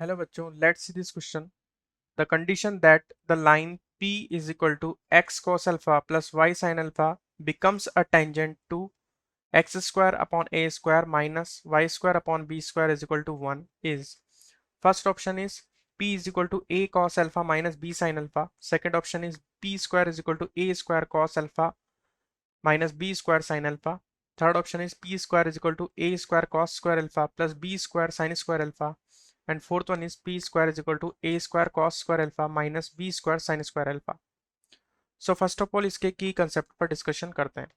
Hello बच्चों, let's see this question. The condition that the line P is equal to x cos alpha plus y sin alpha becomes a tangent to x square upon a square minus y square upon b square is equal to 1 is. First option is P is equal to a cos alpha minus b sin alpha. Second option is p square is equal to a square cos alpha minus b square sin alpha. Third option is p square is equal to a square cos square alpha plus b square sin square alpha. And fourth one is p square is equal to a square cos square alpha minus b square sin square alpha. So first of all इसके की concept पर discussion करते हैं.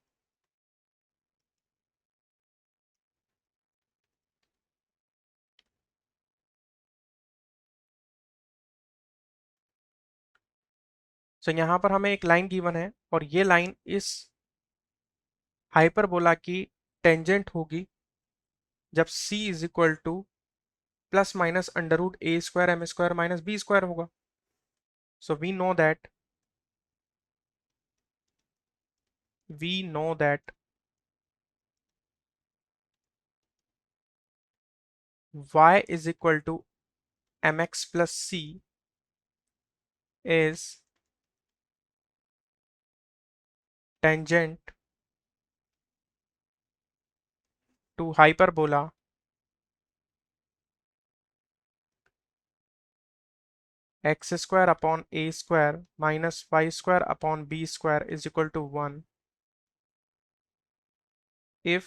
So यहाँ पर हमें एक line given है और ये लाइन इस हाइपरबोला की टेंजेंट होगी जब c is equal to plus minus under root a square m square minus b square होगा. So we know that y is equal to mx plus c is tangent to hyperbola x square upon a square minus y square upon b square is equal to 1 if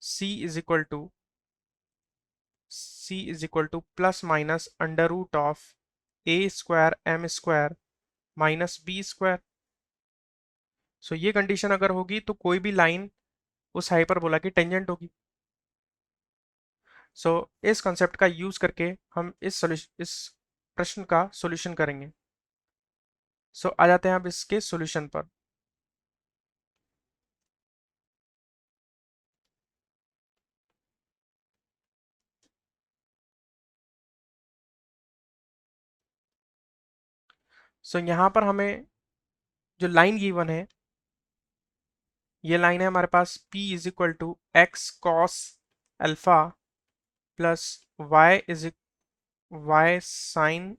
c is equal to plus minus under root of a square m square minus b square. सो ये condition अगर होगी तो कोई भी line उस hyperbola की tangent होगी. सो इस कॉन्सेप्ट का यूज करके हम इस प्रश्न का सॉल्यूशन करेंगे. सो आ जाते हैं अब इसके सॉल्यूशन पर. सो यहाँ पर हमें जो लाइन गिवन है ये लाइन है हमारे पास P is equal to x cos alpha plus y is y sine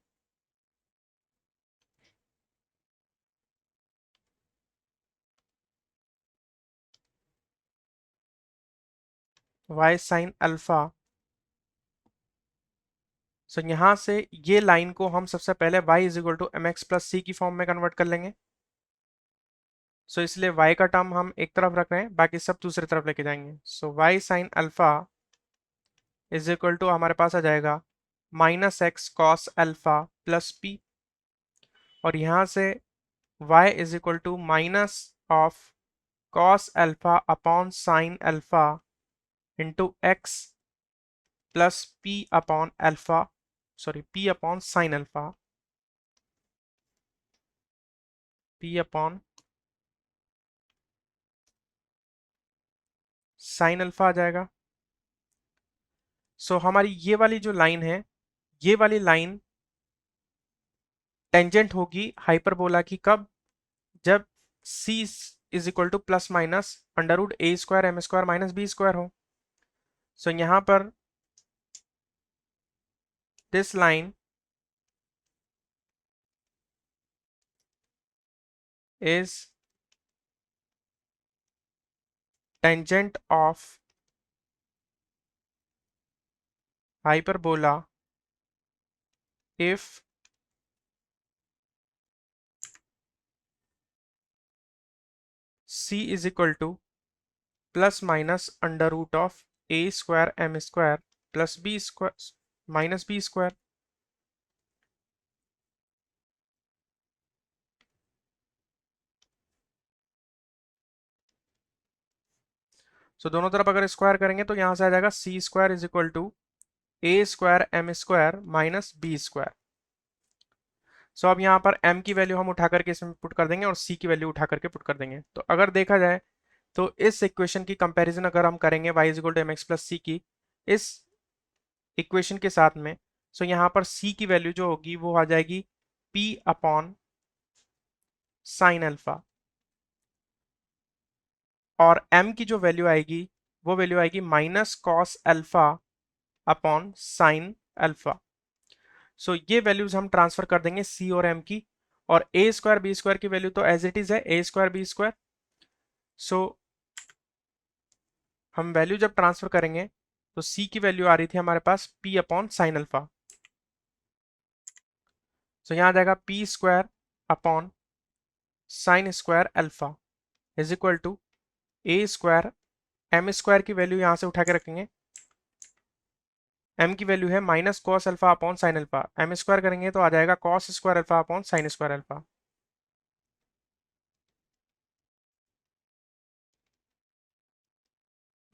alpha. So यहाँ से ये लाइन को हम सबसे पहले y is equal to m x plus c की फॉर्म में कन्वर्ट कर लेंगे. सो इसलिए y का टर्म हम एक तरफ रख रहे हैं, बाकी सब दूसरी तरफ लेके जाएंगे. So y sine alpha is equal to हमारे पास आ जाएगा minus x cos alpha plus p. और यहाँ से y is equal to minus of cos alpha upon sine alpha into x plus p upon sine alpha p upon sine alpha आ जाएगा. So हमारी ये वाली जो लाइन है ये वाली लाइन टेंजेंट होगी हाइपरबोला की कब, जब c is equal to plus minus under root a square m square minus b square हो. सो यहां पर this line is tangent of hyperbola if c is equal to plus minus under root of a square m square plus b square minus b square. सो दोनों तरफ अगर square करेंगे तो यहां से आ जाएगा c square is equal to a square m square minus b square. So अब यहाँ पर m की वैल्यू हम उठा करके इसमें पुट कर देंगे और c की वैल्यू उठा करके पुट कर देंगे. तो अगर देखा जाए तो इस इक्वेशन की कंपैरिजन अगर हम करेंगे y is equal to m x plus c की इस इक्वेशन के साथ में, सो यहाँ पर c की वैल्यू जो होगी वो आ जाएगी p अपॉन साइन अल्फा और m की जो वैल्यू आएगी वो वैल्यू आएगी minus cos alpha upon sine alpha. So ये वैल्यूज हम ट्रांसफर कर देंगे सी और एम की, और ए स्क्वायर बी स्क्वायर की वैल्यू तो एज इट इज है ए स्क्वायर बी स्क्वायर। सो हम वैल्यू जब ट्रांसफर करेंगे तो सी की वैल्यू आ रही थी हमारे पास p upon sine alpha. So यहां आ जाएगा p square upon sine square alpha is equal to a square, m square की वैल्यू यहां से उठा के रखेंगे, एम की वैल्यू है minus cos alpha upon sine alpha, m square करेंगे तो आ जाएगा cos square alpha upon sine square alpha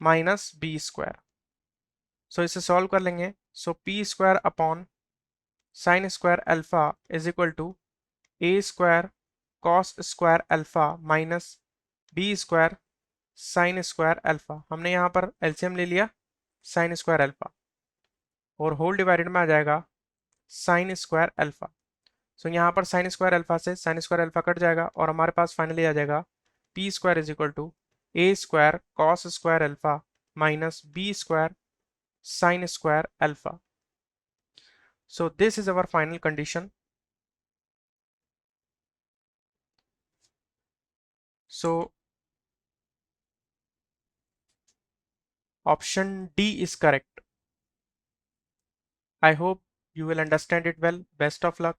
minus b square. So इसे सॉल्व कर लेंगे। So p square upon sine square alpha is equal to a square cos square alpha minus b square sine square alpha. हमने यहाँ पर LCM ले लिया sine square alpha, और whole divided में आ जाएगा साइन स्क्वायर अल्फा। सो यहाँ पर साइन स्क्वायर अल्फा से साइन स्क्वायर अल्फा कट जाएगा, और हमारे पास फाइनली आ जाएगा p square is equal to a square cos square alpha minus b square sine square alpha. So this is our final condition. So option D is correct. I hope you will understand it well. Best of luck.